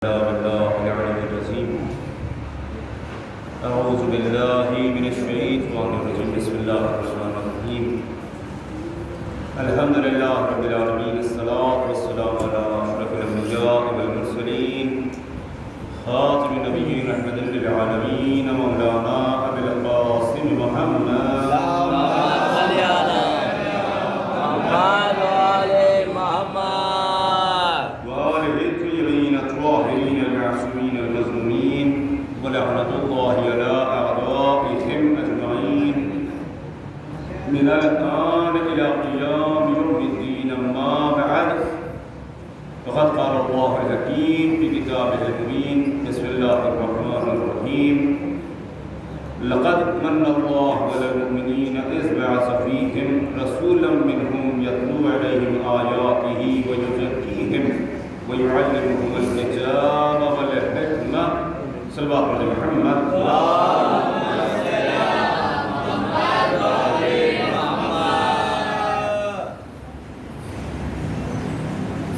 أعوذ بالله من الشيطان الرجيم بسم الله الرحمن الرحيم الحمد لله رب العالمين الصلاة والسلام على أشرف الأنبياء والمرسلين خاتم النبيين رحمة للعالمين مولانا أبي القاسم محمد ولعنة الله على أعدائهم أجمعين من الآن إلى قيام يوم الدين أما بعد فقد قال الله الحكيم في كتابه المبين بسم الله الرحمن الرحيم لقد من الله على المؤمنين إذ بعث فيهم رسولا منهم يتلو عليهم آياته ويزكيهم ويعلمهم الكتاب والحكمة صلوات محمد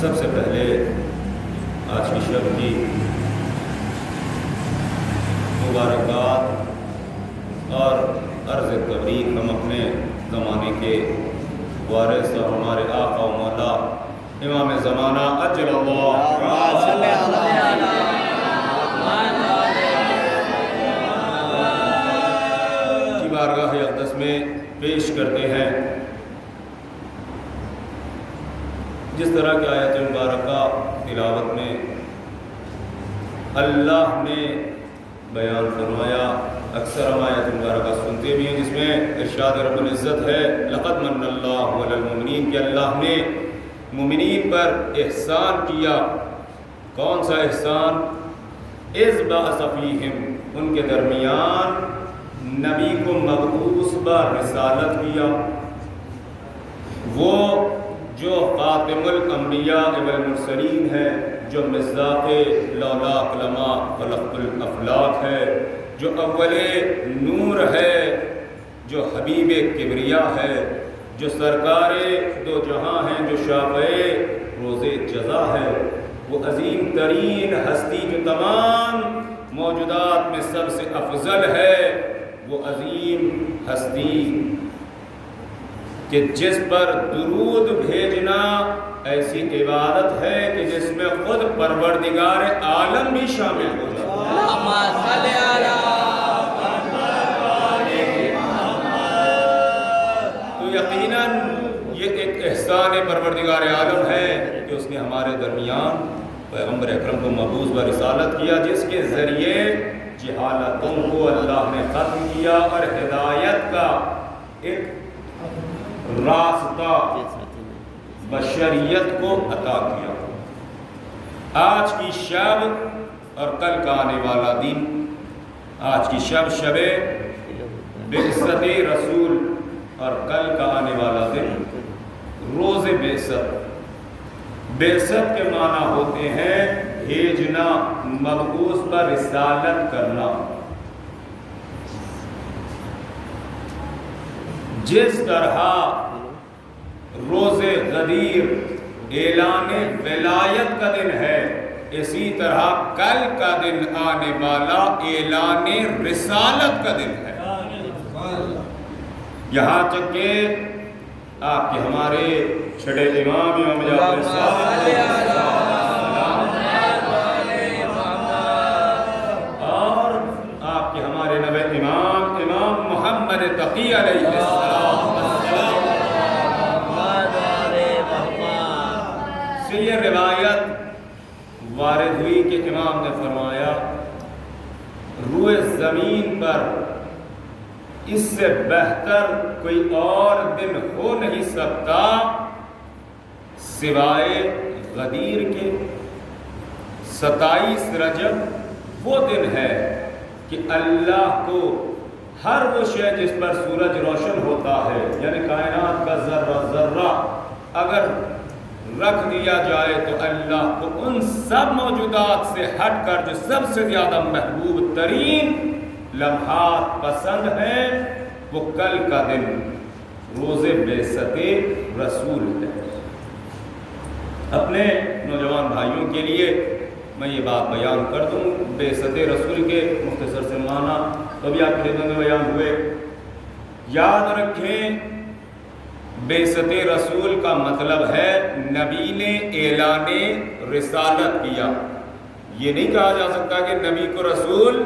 سب سے پہلے آج کی شب کی مبارکباد اور عرض تبریک ہم اپنے زمانے کے وارث اور ہمارے آقا و مولا امام زمانہ اجل اللہ بارگاہ اقدس میں پیش کرتے ہیں. جس طرح کی آیت مبارکہ تلاوت میں اللہ نے بیان فرمایا، اکثر ہم آیت مبارکہ سنتے بھی ہیں جس میں ارشاد رب العزت ہے لقد من اللہ علی المؤمنین، کہ اللہ نے مومنین پر احسان کیا. کون سا احسان؟ اذ بعث فیہم، ان کے درمیان نبی کو مبعوث برسالت کیا، وہ جو خاتم الانبیاء والمرسلین ہے، جو مصداق لولاک لما خلقت الافلاک ہے، جو اول نور ہے، جو حبیب کبریا ہے، جو سرکار دو جہاں ہیں، جو شافع روز جزا ہے، وہ عظیم ترین ہستی جو تمام موجودات میں سب سے افضل ہے، وہ عظیم ہستی کہ جس پر درود بھیجنا ایسی عبادت ہے کہ جس میں خود پروردگار عالم بھی شامل ہو جاتا ہے. تو یقیناً یہ ایک احسان پروردگار عالم ہے کہ اس نے ہمارے درمیان پیغمبر اکرم کو مبعوث برسالت کیا، جس کے ذریعے جہالتوں کو اللہ نے ختم کیا اور ہدایت کا ایک راستہ بشریت کو عطا کیا. آج کی شب اور کل کا آنے والا دن، آج کی شب شب بعثت رسول اور کل کا آنے والا دن روز بعثت. بعثت کے معنی ہوتے ہیں بھیجنا، مبعوث پر رسالت کرنا. جس طرح روز غدیر اعلان ولایت کا دن ہے، اسی طرح کل کا دن آنے والا اعلان رسالت کا دن ہے. یہاں تک کہ آپ کے ہمارے چھڑے امام جعفر صادق اور آپ کے ہمارے نبی امام محمد تقی علیہ السلام سے یہ روایت وارد ہوئی کہ امام نے فرمایا روئے زمین پر اس سے بہتر کوئی اور دن ہو نہیں سکتا سوائے غدیر کے. 27 رجب وہ دن ہے کہ اللہ کو ہر وہ شے جس پر سورج روشن ہوتا ہے، یعنی کائنات کا ذرہ ذرہ اگر رکھ دیا جائے تو اللہ کو ان سب موجودات سے ہٹ کر جو سب سے زیادہ محبوب ترین لمحات پسند ہیں، وہ کل کا دن روز بعثت رسول ہے. اپنے نوجوان بھائیوں کے لیے میں یہ بات بیان کر دوں بعثت رسول کے مختصر سے معنی تو بھی آپ کی خدمت میں بیان ہوئے۔ یاد رکھیں بعثت رسول کا مطلب ہے نبی نے اعلان رسالت کیا۔ یہ نہیں کہا جا سکتا کہ نبی کو رسول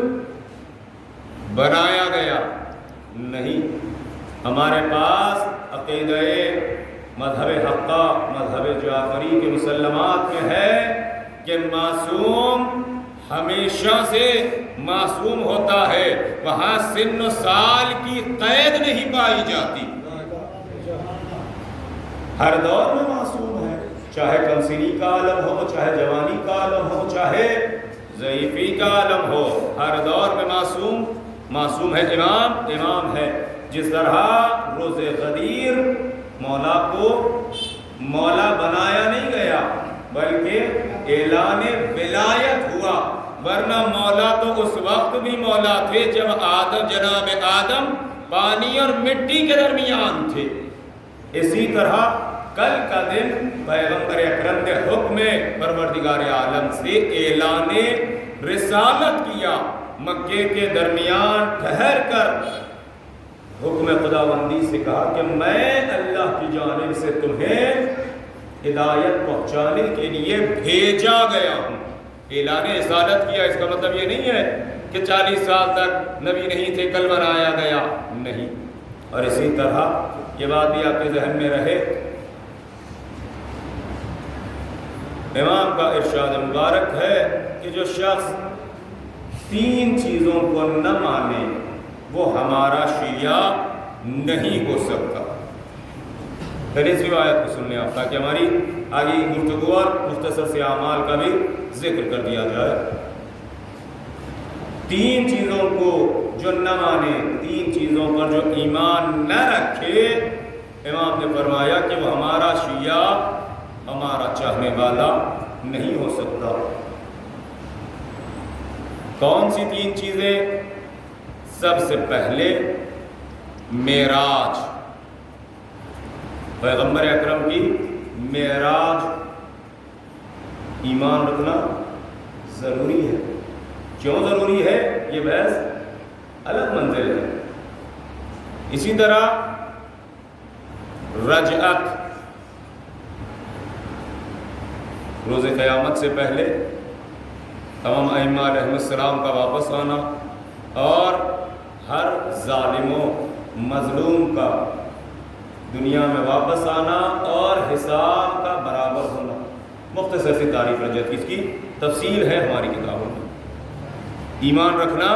بنایا گیا، نہیں۔ ہمارے پاس عقیدہ مذہب حقہ مذہب جعفری کے مسلمات میں ہے کہ معصوم ہمیشہ سے معصوم ہوتا ہے، وہاں سن و سال کی قید نہیں پائی جاتی، ہر دور میں معصوم ہے، چاہے کمسنی کا عالم ہو، چاہے جوانی کا عالم ہو، چاہے ضعیفی کا عالم ہو، ہر دور میں معصوم ہے، امام ہے۔ جس طرح روز غدیر مولا کو مولا بنایا نہیں گیا بلکہ اعلان ولایت ہوا، ورنہ مولا تو اس وقت بھی مولا تھے جب جناب آدم پانی اور مٹی کے درمیان تھے۔ اسی طرح کل کا دن پیغمبر اکرم نے حکم پروردگار عالم سے اعلان رسالت کیا، مکے کے درمیان ٹھہر کر حکم خداوندی سے کہا کہ میں اللہ کی جانب سے تمہیں ہدایت پہنچانے کے لیے بھیجا گیا ہوں۔ اعلان رسالت کیا، اس کا مطلب یہ نہیں ہے کہ 40 سال تک نبی نہیں تھے، کل بنایا گیا، نہیں۔ اور اسی طرح یہ بات بھی آپ کے ذہن میں رہے، امام کا ارشاد مبارک ہے کہ جو شخص 3 چیزوں کو نہ مانے وہ ہمارا شیعہ نہیں ہو سکتا۔ پہلے اس روایت کو سننے آپ تاکہ ہماری آگے گفتگو اور مختصر سے اعمال کا بھی ذکر کر دیا جائے۔ 3 چیزوں کو جو نہ مانے، 3 چیزوں پر جو ایمان نہ رکھے، امام نے فرمایا کہ وہ ہمارا شیعہ، ہمارا چاہنے والا نہیں ہو سکتا۔ کون سی 3 چیزیں؟ سب سے پہلے معراج، پیغمبر اکرم کی معراج ایمان رکھنا ضروری ہے۔ کیوں ضروری ہے؟ یہ بحث الگ منزل ہے۔ اسی طرح رجعت، روز قیامت سے پہلے تمام ائمہ علیہ السلام کا واپس آنا اور ہر ظالم و مظلوم کا دنیا میں واپس آنا اور حساب کا برابر ہونا۔ مختصر سی تعریف رجعت کی، اس کی تفصیل ہے ہماری کتابوں میں۔ ایمان رکھنا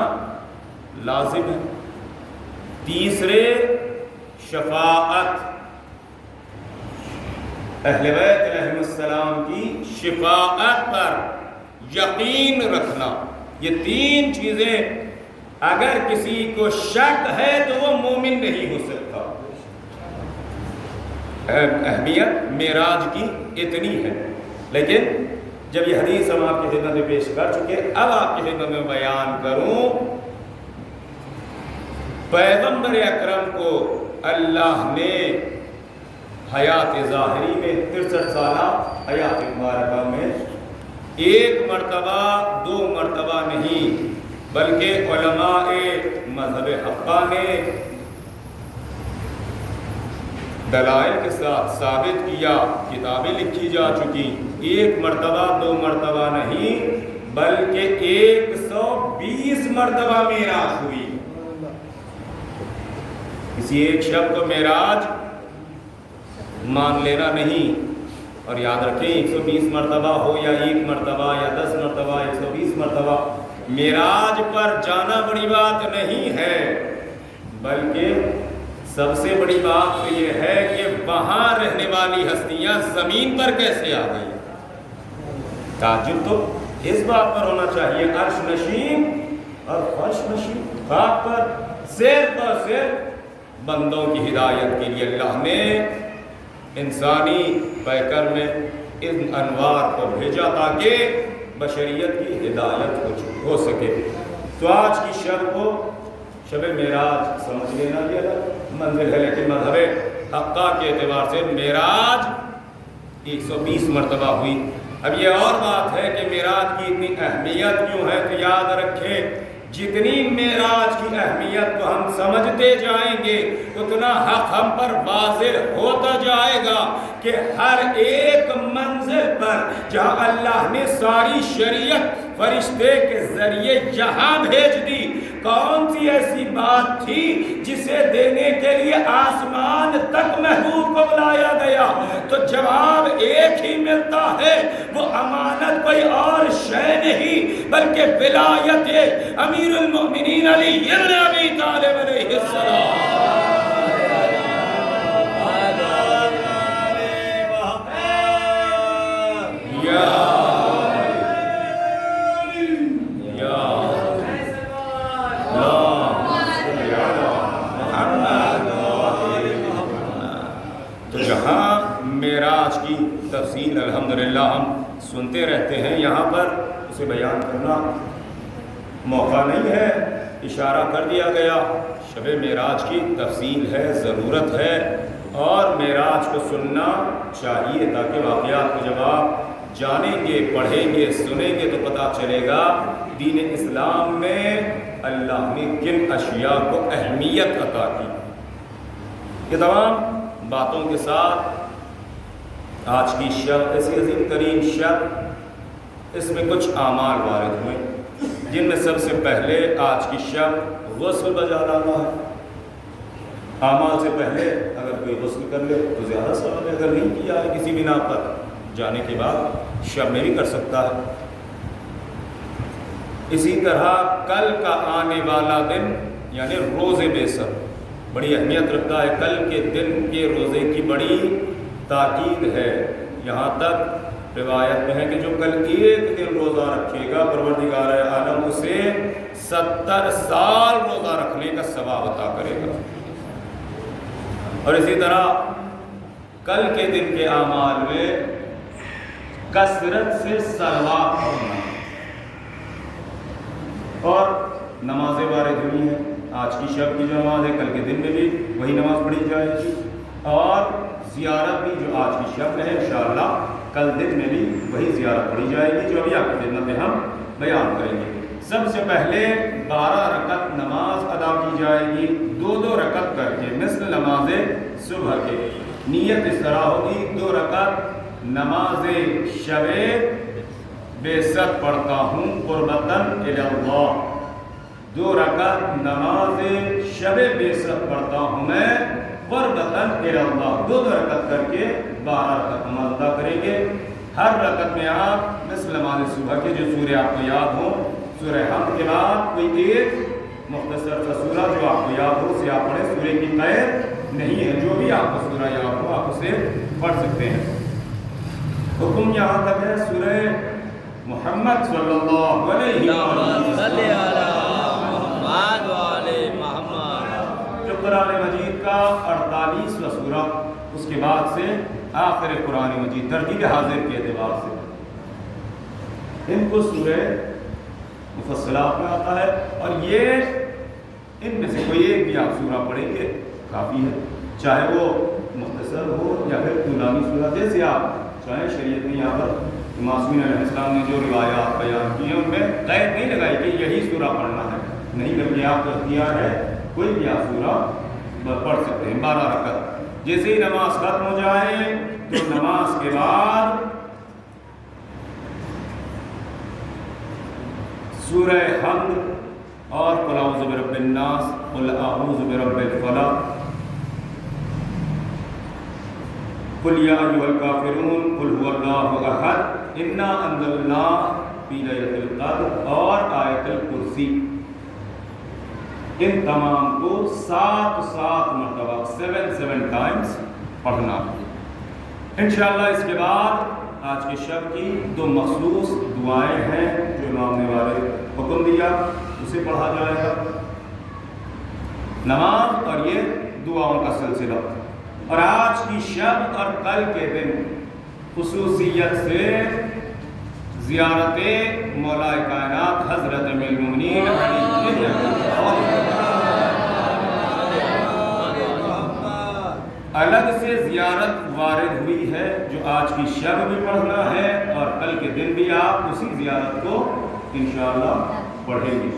لازم ہے۔ تیسرے شفاعت، اہل بیت علیہ السلام کی شفاعت پر یقین رکھنا۔ یہ 3 چیزیں اگر کسی کو شک ہے تو وہ مومن نہیں ہو سکتا۔ اہمیت معراج کی اتنی ہے، لیکن جب یہ حدیث ہم آپ کی خدمت میں پیش کر چکے، اب آپ کی خدمت میں بیان کروں، پیغمبر اکرم کو اللہ نے حیات ظاہری میں 63 سالہ حیات مبارکہ میں 1 مرتبہ 2 مرتبہ نہیں بلکہ علماء مذہب حقہ نے دلائل کے ساتھ ثابت کیا، کتابیں لکھی جا چکی، 1 مرتبہ 2 مرتبہ نہیں بلکہ 120 مرتبہ معراج ہوئی۔ کسی ایک شب کو معراج مان لینا نہیں، اور یاد رکھیں 120 مرتبہ ہو یا 1 مرتبہ یا 10 مرتبہ 120 مرتبہ، معراج پر جانا بڑی بات نہیں ہے، بلکہ سب سے بڑی بات تو یہ ہے کہ وہاں رہنے والی ہستیاں زمین پر کیسے آ گئی۔ تعجب تو اس بات پر ہونا چاہیے، عرش نشین اور فرش نشین، خاک پر صرف اور صرف بندوں کی ہدایت کے لیے اللہ نے انسانی پیکر میں ان انوار کو بھیجا تاکہ بشریت کی ہدایت ہو سکے۔ تو آج کی شب کو شب معراج سمجھ لینا یہ منزل ہے، لیکن مذہب حقہ کے اعتبار سے معراج 120 مرتبہ ہوئی۔ اب یہ اور بات ہے کہ معراج کی اتنی اہمیت کیوں ہے، تو یاد رکھیں جتنی معراج کی اہمیت کو ہم سمجھتے جائیں گے اتنا حق ہم پر واضح ہوتا جائے گا کہ ہر ایک منزل پر جہاں اللہ نے ساری شریعت فرشتے کے ذریعے جہاں بھیج دی، کون سی ایسی بات تھی جسے دینے کے لیے آسمان تک محبوب کو بلایا گیا؟ تو جواب ایک ہی ملتا ہے، وہ امانت کوئی اور شے نہیں بلکہ ولایت امیر المؤمنین علی ابن ابی طالب علیہ السلام۔ تو جہاں معراج کی تفصیل الحمدللہ ہم سنتے رہتے ہیں، یہاں پر اسے بیان کرنا موقع نہیں ہے، اشارہ کر دیا گیا۔ شب معراج کی تفصیل ہے، ضرورت ہے، اور معراج کو سننا چاہیے تاکہ واقعات کو جب آپ جانیں گے، پڑھیں گے، سنیں گے تو پتہ چلے گا دین اسلام میں اللہ نے کن اشیاء کو اہمیت عطا کی۔ یہ تمام باتوں کے ساتھ آج کی شب ایسی عظیم ترین شب، اس میں کچھ اعمال وارد ہوئے جن میں سب سے پہلے آج کی شب غسل بجا لانا ہے۔ اعمال سے پہلے اگر کوئی غسل کر لے تو زیادہ ثواب ہے، اگر نہیں کیا ہے کسی بنا پر جانے کے بعد شب میں بھی کر سکتا ہے۔ اسی طرح کل کا آنے والا دن یعنی روز بیست بڑی اہمیت رکھتا ہے، کل کے دن کے روزے کی بڑی تاکید ہے۔ یہاں تک روایت میں ہے کہ جو کل ایک دن روزہ رکھے گا پروردگار عالم اسے 70 سال روزہ رکھنے کا ثواب عطا کرے گا۔ اور اسی طرح کل کے دن کے اعمال میں کثرت سے صلوات پڑھنا اور نمازیں وارد ہوئی ہیں۔ آج کی شب کی جو نماز ہے کل کے دن میں بھی وہی نماز پڑھی جائے گی، اور زیارت بھی جو آج کی شب ہے انشاءاللہ کل دن میں بھی وہی زیارت پڑھی جائے گی جو ابھی آپ کی خدمت میں ہم بیان کریں گے۔ سب سے پہلے 12 رکعت نماز ادا کی جائے گی، 2 رکعت کر کے، مثل نماز صبح کے۔ نیت اس طرح ہوگی 2 رکعت نماز شب بیست پڑھتا ہوں قربتاً الی اللہ، 2 رکعت نماز شب بیست پڑھتا ہوں میں قربتاً الی اللہ، 2 رکعت کر کے 12 رکعت نماز ادا کریں گے۔ ہر رکعت میں آپ مثل نماز صبح کے جو سورہ آپ کو یاد ہو، سورہ حمد کے بعد کوئی ایک مختصر سا سورہ جو آپ کو یاد ہو اسے آپ پڑھیں، سورہ کی قید نہیں ہے، جو بھی آپ کو سورہ یاد ہو آپ اسے پڑھ سکتے ہیں۔ حکم یہاں تک ہے سورہ محمد صلی اللہ علیہ وسلم جو قرآن مجید کا 48واں سورہ، اس کے بعد سے آخر قرآن مجید ترتیب حاضر کے اعتبار سے ان کو سورہ مفصلات میں آتا ہے، اور یہ ان میں سے کوئی ایک بھی آپ سورہ پڑھیں گے کافی ہے، چاہے وہ مختصر ہو یا پھر طولانی سورہ، جیسے آپ چاہیں۔ شریعت میں یہاں پر معصومین علیہ السلام نے جو روایات بیان کی ہیں ان میں قید نہیں لگائی کہ یہی سورہ پڑھنا ہے، نہیں، بلکہ آپ کا اختیار ہے، کوئی بھی آپ سورہ پڑھ سکتے ہیں 12 رکعت۔ جیسے ہی نماز ختم ہو جائے تو نماز کے بعد سورہ حمد اور قل اعوذ برب الناس، قل اعوذ برب الفلق، قل یا ایھا الکافرون، قل ھو اللہ احد، انا انزلناہ فی لیلۃ القدر اور آیت الکرسی، ان تمام کو 7 مرتبہ 7 ٹائمز پڑھنا۔ انشاءاللہ اس کے بعد آج کی شب کی 2 مخصوص دعائیں ہیں جو امام نے والے حکم دیا، اسے پڑھا جائے گا، نماز اور یہ دعاؤں کا سلسلہ۔ اور آج کی شب اور کل کے دن خصوصیت سے زیارت مولا کائنات حضرت امیر المؤمنین علی الگ سے زیارت وارد ہوئی ہے جو آج کی شب بھی پڑھنا ہے اور کل کے دن بھی آپ اسی زیارت کو انشاءاللہ پڑھیں گے۔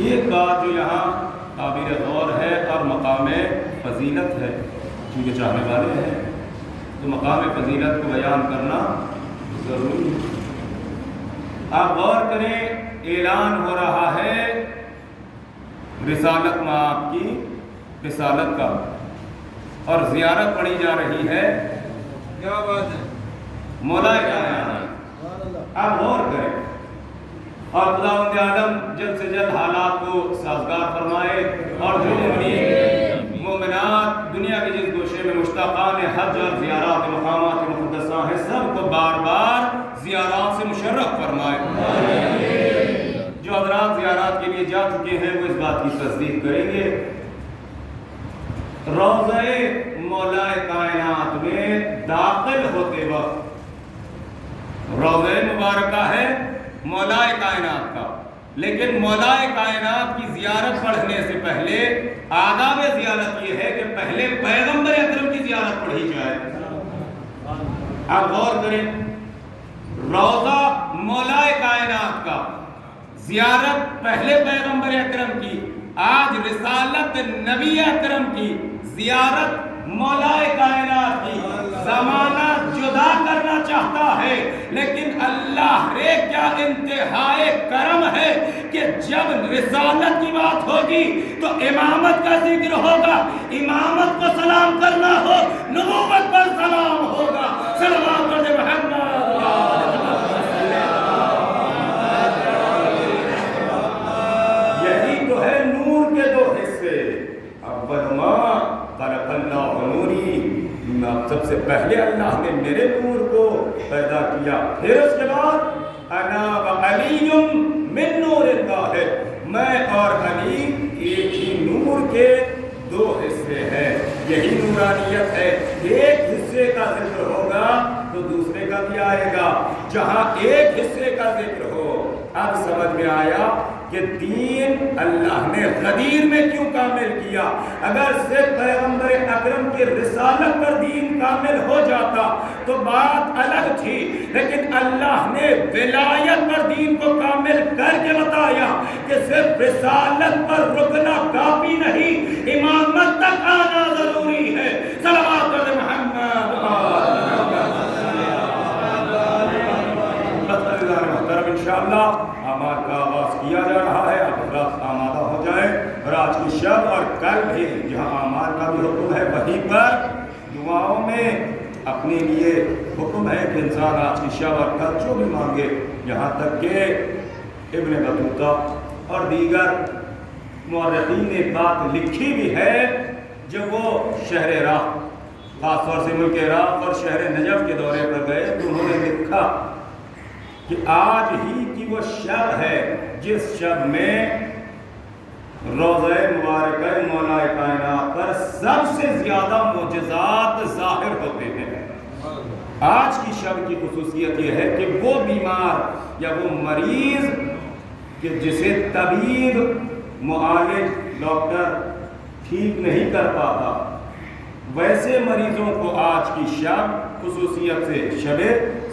ایک بات جو یہاں قابل غور ہے اور مقام فضیلت ہے، کیونکہ چاہنے والے ہیں تو مقام فضیلت کو بیان کرنا ضروری ہے۔ آپ غور کریں، اعلان ہو رہا ہے رسالت میں آپ کی رسالت کا، اور زیارت پڑھی جا رہی ہے، کیا بات ہے، مولا کائنات۔ آپ غور کریں، اور خداوند عالم جلد سے جلد حالات کو سازگار فرمائے، اور جو مومنات دنیا کے جس گوشے میں مشتاقان حج اور زیارات مقامات مقدسہ ہیں، سب کو بار بار زیارات سے مشرف فرمائے۔ جو حضرات زیارات کے لیے جا چکے ہیں وہ اس بات کی تصدیق کریں گے، روضہ مولا کائنات میں داخل ہوتے وقت روضہ مبارکہ ہے مولا کائنات کا، لیکن مولا کائنات کی زیارت پڑھنے سے پہلے آداب زیارت یہ ہے کہ پہلے پیغمبر اکرم کی زیارت پڑھی جائے۔ آپ غور کریں، روضہ مولا کائنات کا، زیارت پہلے پیغمبر اکرم کی، آج رسالت نبی اکرم کی، زیارت مولا کائنات کی۔ زمانہ جدا کرنا چاہتا ہے، لیکن اللہ رے کیا انتہائے کرم ہے کہ جب رسالت کی بات ہوگی تو امامت کا ذکر ہوگا، امامت کو سلام کرنا ہو نبوت پر سلام ہوگا۔ صلوات علی محمد۔ یہی تو ہے نور کے دو حصے، اول ما خلق اللہ نوری، سب سے پہلے اللہ نے میرے نور کو پیدا کیا، پھر اس کے بعد انا و علی من نور اللہ، میں اور علی ایک ہی نور کے دو حصے ہیں۔ یہی نورانیت ہے، ایک حصے کا ذکر ہوگا تو دوسرے کا بھی آئے گا۔ جہاں ایک حصے کا ذکر ہو، اب سمجھ میں آیا کہ دین اللہ نے غدیر میں کیوں کامل کیا۔ اگر صرف پیغمبر اکرم کی رسالت پر دین کامل ہو جاتا تو بات الگ تھی، لیکن اللہ نے ولایت پر دین کو کامل کر کے بتایا کہ صرف رسالت پر رکنا کافی نہیں، امامت تک آنا ضروری ہے۔ صلوات علی محمد۔ انشاءاللہ اعمال کا آغاز کیا جا رہا ہے، آپ حضرات آمادہ ہو جائیں، اور آج کی شب اور کل بھی جہاں اعمال کا بھی حکم ہے وہیں پر دعاؤں میں اپنے لیے حکم ہے کہ انسان آج کی شب اور کل جو بھی مانگے، یہاں تک کہ ابن بطوطہ اور دیگر مورخین نے بات لکھی بھی ہے، جب وہ شہر عراق، خاص طور سے ملک عراق اور شہر نجف کے دورے پر گئے تو انہوں نے لکھا کہ آج ہی کی وہ شب ہے جس شب میں روضہ مبارکہ مولا کائنات پر سب سے زیادہ معجزات ظاہر ہوتے ہیں۔ آج کی شب کی خصوصیت یہ ہے کہ وہ بیمار یا وہ مریض کہ جسے طبیب معالج ڈاکٹر ٹھیک نہیں کر پاتا، ویسے مریضوں کو آج کی شب خصوصیت سے شب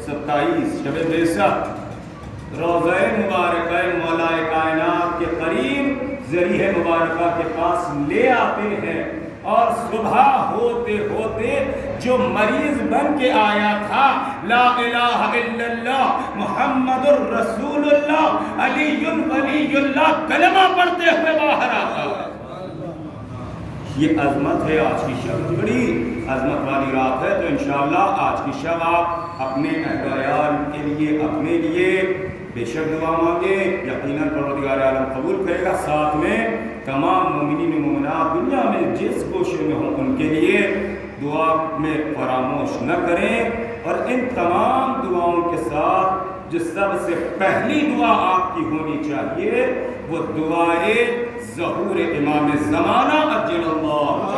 27 شب بیست روضہ مبارکہ مولا کائنات کے قریب ذریعہ مبارکہ کے پاس لے آتے ہیں، اور صبح ہوتے ہوتے جو مریض بن کے آیا تھا لا الہ الا اللہ محمد الرسول اللہ علی ولی اللہ کلمہ پڑھتے ہوئے باہر آتا ہے۔ یہ عظمت ہے آج کی شب، بڑی عظمت والی رات ہے۔ تو انشاءاللہ آج کی شب آپ اپنے اہل عیال کے لیے، اپنے لیے بے شک دعا مانگے، یقیناً پروردگار عالم قبول کرے گا۔ ساتھ میں تمام مومنین مومنات دنیا میں جس گوشے میں ہوں ان کے لیے دعا میں فراموش نہ کریں، اور ان تمام دعاؤں کے ساتھ جو سب سے پہلی دعا آپ کی ہونی چاہیے وہ دعائے ظہور امام زمانہ عجل اللہ